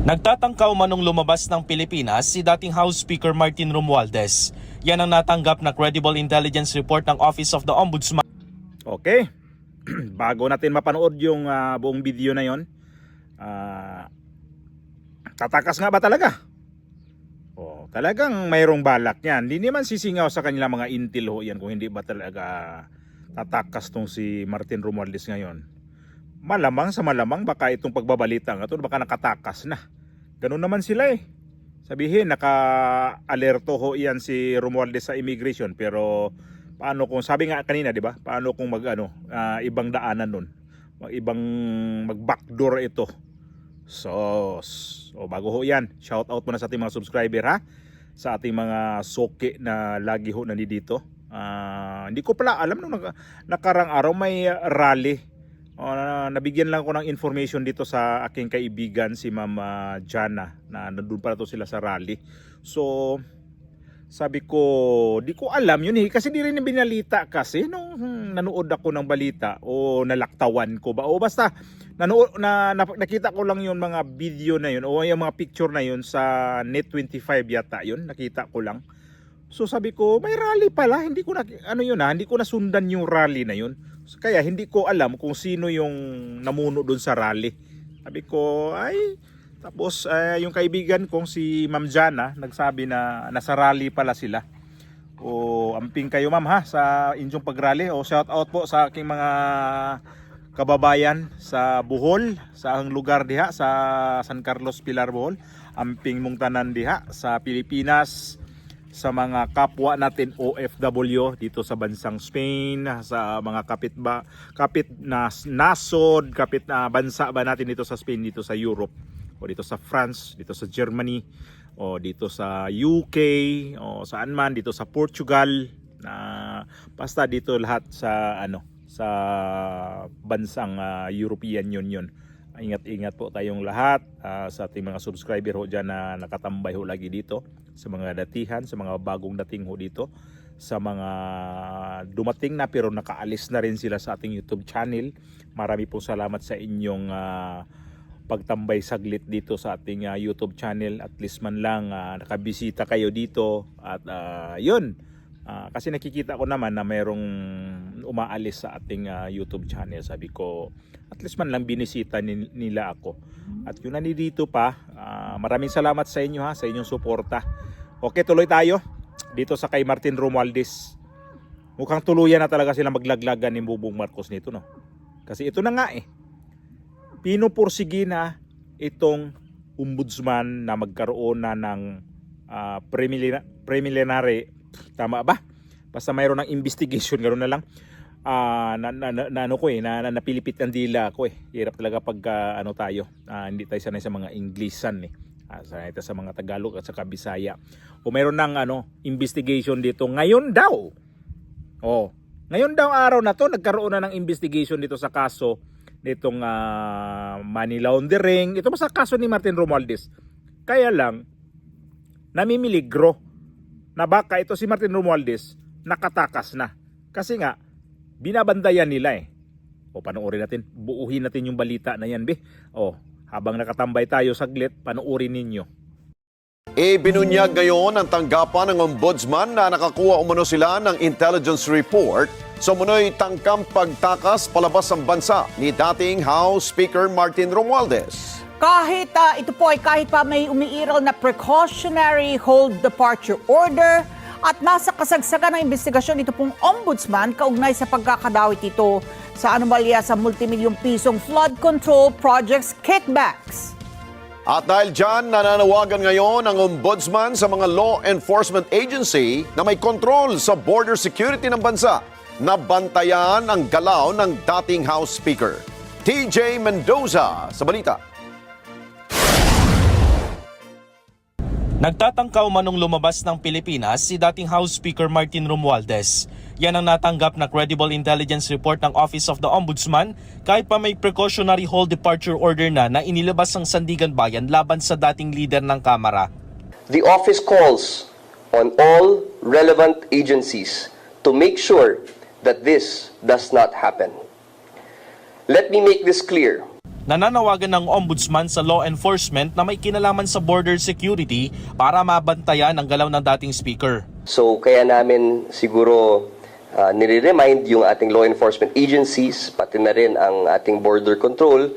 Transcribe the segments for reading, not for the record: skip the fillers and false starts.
Nagtatangka umanong lumabas ng Pilipinas si dating House Speaker Martin Romualdez. Yan ang natanggap na credible intelligence report ng Office of the Ombudsman. Okay, bago natin mapanood yung buong video na yon, tatakas nga ba talaga? O, talagang mayroong balak yan. Hindi naman sisingaw sa kanila mga intel ho yan kung hindi ba talaga tatakas tong si Martin Romualdez ngayon. Malamang sa malamang baka itong pagbabalita nga ito baka nakatakas na. Ganun naman sila eh. Sabihin naka-alerto ho yan si Romualdez sa immigration, pero paano kung sabi nga kanina, 'di ba? Paano kung ibang daanan nun? Ibang mag-backdoor ito. So bago ho yan, shout out muna sa ating mga subscriber ha. Sa ating mga soke na lagi ho nandito. Hindi ko pala alam nung nakarang araw may rally. Nabigyan lang ko ng information dito sa aking kaibigan si Ma'am Jana na nandun pala to sila sa rally. So sabi ko, di ko alam yun eh, kasi di rin binalita kasi nung nanood ako ng balita o nalaktawan ko ba o basta nakita ko lang yung mga video na yun o yung mga picture na yun sa Net25 yata yun, nakita ko lang. So sabi ko, may rally pala, hindi ko nasundan yung rally na yun. Kaya hindi ko alam kung sino yung namuno doon sa rally. Sabi ko, tapos yung kaibigan kong si Ma'am Jana nagsabi na nasa rally pala sila. O amping kayo ma'am ha sa inyong pag-rally. O shout out po sa aking mga kababayan sa Bohol, sa ang lugar diha sa San Carlos Pilar Bohol. Amping mong tanan diha sa Pilipinas, sa mga kapwa natin OFW dito sa bansang Spain, sa mga kapit na nasod, kapit na bansa ba natin dito sa Spain, dito sa Europe, o dito sa France, dito sa Germany, o dito sa UK, o saan man, dito sa Portugal, basta dito lahat sa sa bansang European Union. Ingat-ingat po tayong lahat sa ating mga subscriber ho dyan na nakatambay ho lagi dito, sa mga datihan, sa mga bagong dating ho dito, sa mga dumating na pero nakaalis na rin sila sa ating YouTube channel. Marami pong salamat sa inyong pagtambay saglit dito sa ating YouTube channel. At least man lang nakabisita kayo dito at yun. Kasi nakikita ko naman na mayroong umaalis sa ating YouTube channel. Sabi ko, at least man lang binisita nila ako. At yun nandito pa, maraming salamat sa inyo ha, sa inyong suporta. Okay, tuloy tayo dito sa kay Martin Romualdez. Mukhang tuluyan na talaga sila maglaglagan ni Bongbong Marcos nito, no? Kasi ito na nga eh. Pinupursige na itong ombudsman na magkaroon na ng preliminary, tama ba? Basta mayroon ng investigation, ganoon na lang. Napilipit ang dila ko eh. Hirap talaga pag tayo. Hindi tayo sanay sa mga Inglesan eh. Sanay tayo sa mga Tagalog at sa Bisaya. O mayroon ng investigation dito ngayon daw. Ngayon daw araw na to nagkaroon na ng investigation dito sa kaso nitong money laundering. Ito sa kaso ni Martin Romualdez. Kaya lang namimiligro na baka ito si Martin Romualdez nakatakas na. Kasi nga binabandayan nila eh. Panoorin natin, buuhin natin yung balita na yan, be. Habang nakatambay tayo saglit, panoorin ninyo. Binunyag ngayon ang tanggapan ng ombudsman na nakakuha umano sila ng intelligence report sa umunoy tangkang pagtakas palabas ng bansa ni dating House Speaker Martin Romualdez. Kahit kahit pa may umiiral na precautionary hold departure order at nasa kasagsagan ng investigasyon ito pong ombudsman kaugnay sa pagkakadawit ito sa anomalya sa multimilyong pisong flood control projects kickbacks. At dahil dyan, nananawagan ngayon ang ombudsman sa mga law enforcement agency na may control sa border security ng bansa na bantayan ang galaw ng dating House Speaker. TJ Mendoza sa balita. Nagtatangka umanong lumabas ng Pilipinas si dating House Speaker Martin Romualdez. Yan ang natanggap na credible intelligence report ng Office of the Ombudsman kahit pa may precautionary hold departure order na inilabas ng Sandigan Bayan laban sa dating leader ng Kamara. The office calls on all relevant agencies to make sure that this does not happen. Let me make this clear. Nananawagan ng ombudsman sa law enforcement na may kinalaman sa border security para mabantayan ang galaw ng dating speaker. So kaya namin siguro nire-remind yung ating law enforcement agencies, pati na rin ang ating border control,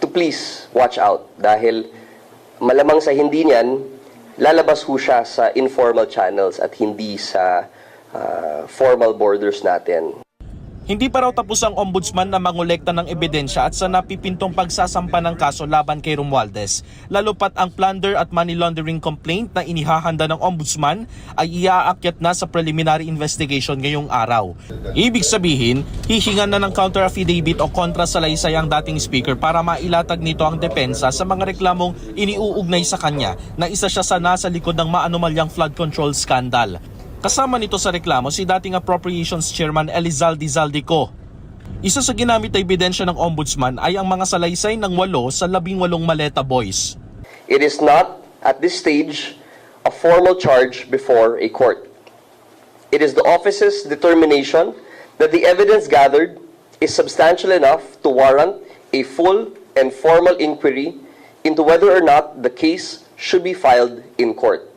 to please watch out. Dahil malamang sa hindi niyan, lalabas ho siya sa informal channels at hindi sa formal borders natin. Hindi pa raw tapos ang ombudsman na mangolekta ng ebidensya at sa napipintong pagsasampa ng kaso laban kay Romualdez. Lalo pat ang plunder at money laundering complaint na inihahanda ng ombudsman ay iaakyat na sa preliminary investigation ngayong araw. Ibig sabihin, hihingan na ng counter affidavit o kontra salaysay ang dating speaker para mailatag nito ang depensa sa mga reklamong iniuugnay sa kanya na isa siya sa nasa likod ng maanumalyang flood control scandal. Kasama nito sa reklamo si dating Appropriations Chairman Elizalde Zaldico. Isa sa ginamit na ebidensya ng ombudsman ay ang mga salaysay ng 8 sa 18 Maleta Boys. It is not, at this stage, a formal charge before a court. It is the office's determination that the evidence gathered is substantial enough to warrant a full and formal inquiry into whether or not the case should be filed in court.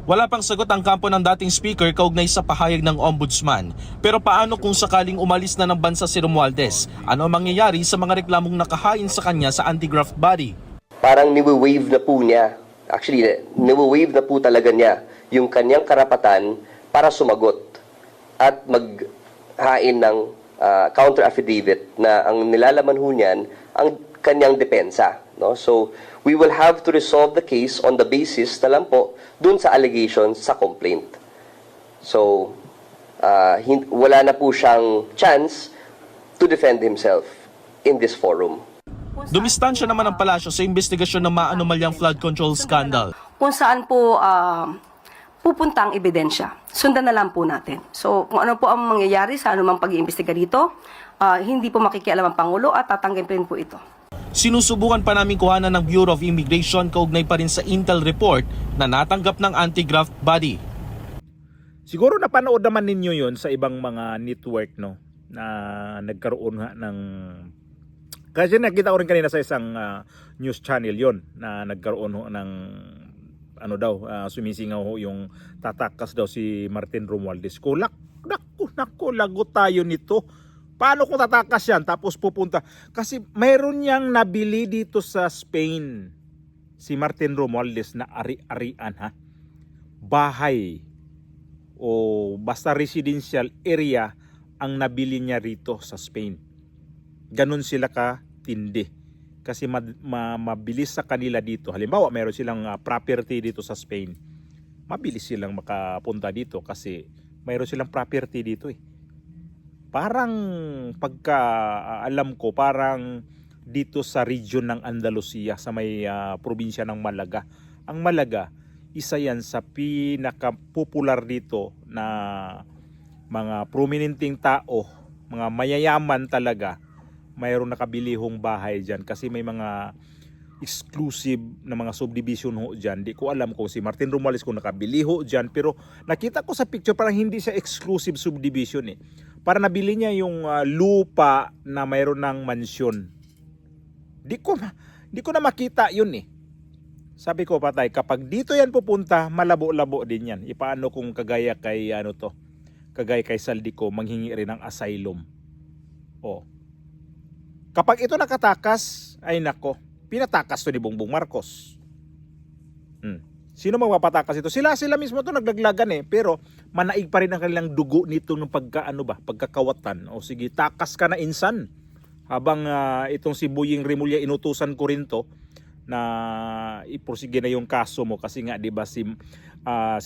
Wala pang sagot ang kampo ng dating speaker kaugnay sa pahayag ng ombudsman. Pero paano kung sakaling umalis na ng bansa si Romualdez? Ano ang mangyayari sa mga reklamong nakahain sa kanya sa anti-graft body? Parang niwe-waive na po niya. Actually, niwe-waive na po talaga niya yung kanyang karapatan para sumagot at maghain ng counter affidavit na ang nilalaman ho niyan ang kanyang depensa. No? So, we will have to resolve the case on the basis na lang po dun sa allegations sa complaint. So, wala na po siyang chance to defend himself in this forum. Dumistansya naman ang palasyo sa investigasyon ng maanumalyang flood control scandal. Kung saan po pupunta ang ebidensya. Sundan na lang po natin. So, kung ano po ang mangyayari sa anumang pag-iimbestiga dito, hindi po makikialam ang Pangulo at tatanggapin po ito. Sinusubukan pa namin kuhanan ng Bureau of Immigration kaugnay pa rin sa Intel report na natanggap ng anti-graft body. Siguro napanood naman ninyo yun sa ibang mga network, no, na nagkaroon nga ng... Kasi nakita ko rin kanina sa isang news channel yon na nagkaroon ho ng ano daw, sumisingaw ho yung tatakas daw si Martin Romualdez. Naku, lagot tayo nito. Paano kung tatakas yan tapos pupunta? Kasi mayroon niyang nabili dito sa Spain si Martin Romualdez na ari-arian, ha? Bahay o basta residential area ang nabili niya rito sa Spain. Ganon sila katindi. Kasi mabilis sa kanila dito. Halimbawa, mayroon silang property dito sa Spain. Mabilis silang makapunta dito kasi mayroon silang property dito eh. Parang pagka alam ko, parang dito sa region ng Andalusia sa may probinsya ng Malaga. Ang Malaga, isa yan sa pinaka-popular dito na mga prominenteng tao, mga mayayaman talaga. Mayroong nakabilihong bahay dyan kasi may mga exclusive na mga subdivision ho dyan. Di ko alam kung si Martin Romualdez kung nakabili ho dyan, pero nakita ko sa picture parang hindi siya exclusive subdivision eh. Para nabili niya yung lupa na mayroon ng mansyon. Di ko na makita yun eh. Sabi ko, patay, kapag dito yan pupunta, malabo-labo din yan. Ipaano kung kagaya kay kagaya kay Zaldico, manghingi rin ng asylum. Oh. Kapag ito nakatakas, ay nako, pinatakas to ni Bongbong Marcos. Sino magpapatakas ito? Sila mismo to naglaglagan eh, pero manaig pa rin ang kanilang dugo nito ng pagkakawatan. O sige, takas ka na insan. Habang itong si Boying Remulla, inutusan ko rin to na iprosige na yung kaso mo kasi nga 'di ba si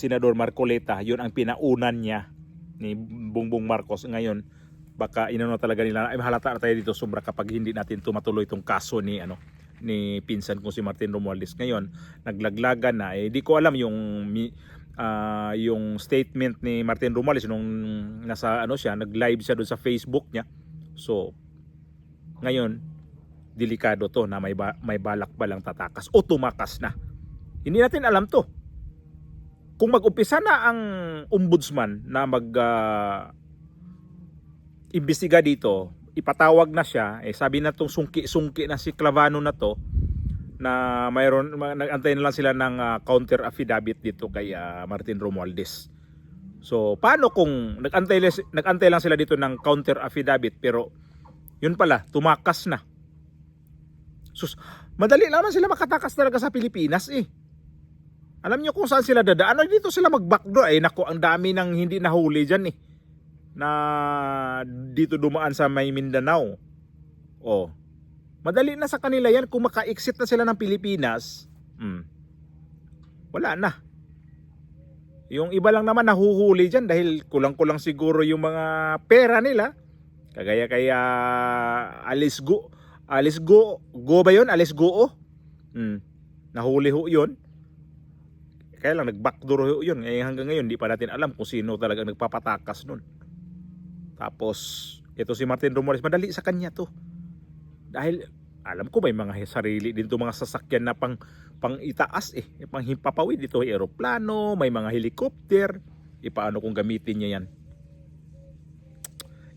Senador Marcoleta, yun ang pinaunan niya ni Bongbong Marcos. Ngayon baka inano talaga nila ay mahalata na tayo dito sobra kapag hindi natin tumatuloy itong kaso ni pinsan ko si Martin Romualdez. Ngayon naglaglagan na di ko alam yung statement ni Martin Romualdez nung nasa nag-live siya doon sa Facebook niya. So ngayon delikado to na may balak ba lang tatakas o tumakas na. Hindi natin alam to. Kung mag-umpisa na ang ombudsman na imbestiga dito, ipatawag na siya, sabi na tong sungki-sungki na si Clavano na to, na mayroon, nag-antay na lang sila ng counter affidavit dito kay Martin Romualdez. So, paano kung nag-antay lang sila dito ng counter affidavit pero yun pala, tumakas na. Sus, madali naman sila makatakas talaga sa Pilipinas eh. Alam niyo kung saan sila dadaan? Dito sila mag-backdoor. Naku, ang dami nang hindi nahuli dyan eh. Na dito dumaan sa may Mindanao. Oh. Madali na sa kanila yan. Kung maka-exit na sila ng Pilipinas, wala na. Yung iba lang naman nahuhuli dyan dahil kulang-kulang siguro yung mga pera nila. Kagaya kay Alice Go ba yun? Alice Go? Nahuli ho yun. Kaya lang nag-backdoor ho yun. Hanggang ngayon di pa natin alam kung sino talagang nagpapatakas nun. Tapos ito si Martin Romualdez, madali sa kanya to. Dahil alam ko may mga sarili din to mga sasakyan na pang itaas pang himpapawid dito, eroplano, may mga helicopter. Paano kung gamitin niya yan?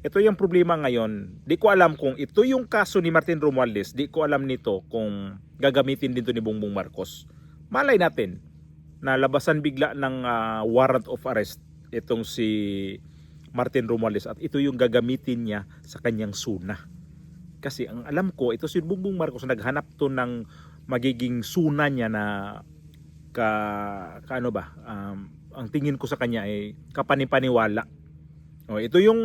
Ito yung problema ngayon. Di ko alam kung ito yung kaso ni Martin Romualdez. Di ko alam nito kung gagamitin din to ni Bongbong Marcos. Malay natin na labasan bigla ng warrant of arrest itong si Martin Romualdez at ito yung gagamitin niya sa kanyang suna. Kasi ang alam ko, ito si Bongbong Marcos naghanap to ng magiging suna niya na ang tingin ko sa kanya ay kapanipaniwala. Ito yung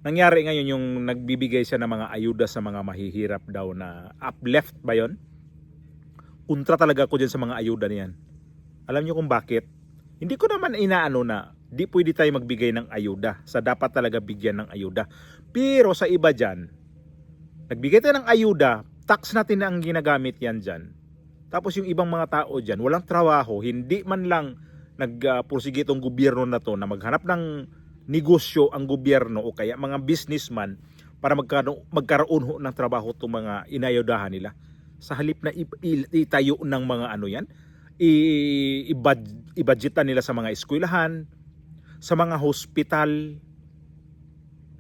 nangyari ngayon, yung nagbibigay siya ng mga ayuda sa mga mahihirap daw na uplift ba yun? Kontra talaga ko dyan sa mga ayuda niyan. Alam niyo kung bakit? Hindi ko naman inaano na di pwede tayo magbigay ng ayuda. Sa dapat talaga bigyan ng ayuda. Pero sa iba dyan, nagbigay tayo ng ayuda, tax natin na ang ginagamit yan dyan. Tapos yung ibang mga tao dyan, walang trabaho, hindi man lang nagpursige itong gobyerno na to na maghanap ng negosyo ang gobyerno o kaya mga businessman para magkaroon ho ng trabaho itong mga inayudahan nila. Sa halip na itayo ng mga i-budgetan nila sa mga eskwelahan, sa mga hospital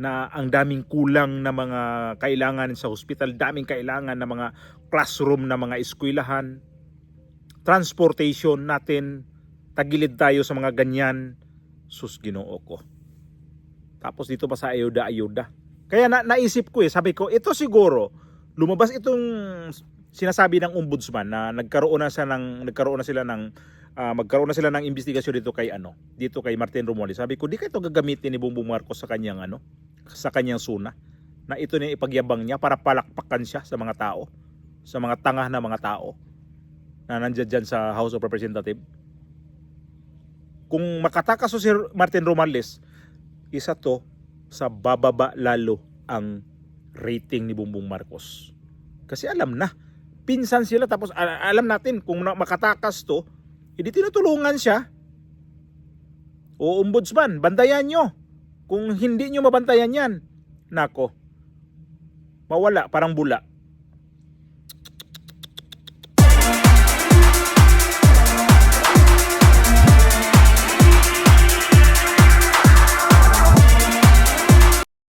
na ang daming kulang na mga kailangan sa hospital, daming kailangan na mga classroom na mga eskwelahan, transportation natin, tagilid tayo sa mga ganyan. Sus, Ginoo ko. Tapos dito pa sa ayuda. Kaya naisip ko sabi ko, ito siguro, lumabas itong sinasabi ng ombudsman na magkaroon na sila ng investigasyon dito kay Martin Romualdez. Sabi ko, di kayo gagamitin ni Bongbong Marcos sa kanyang suna. Na ito na ipagyabang niya para palakpakan siya sa mga tao, sa mga tanga na mga tao na nandiyan dyan sa House of Representatives. Kung makatakas si Martin Romualdez, isa to sa bababa lalo ang rating ni Bongbong Marcos. Kasi alam na, pinsan sila, tapos alam natin kung makatakas to, hindi tinutulungan siya. O ombudsman, bantayan nyo. Kung hindi nyo mabantayan yan, nako, mawala, parang bula.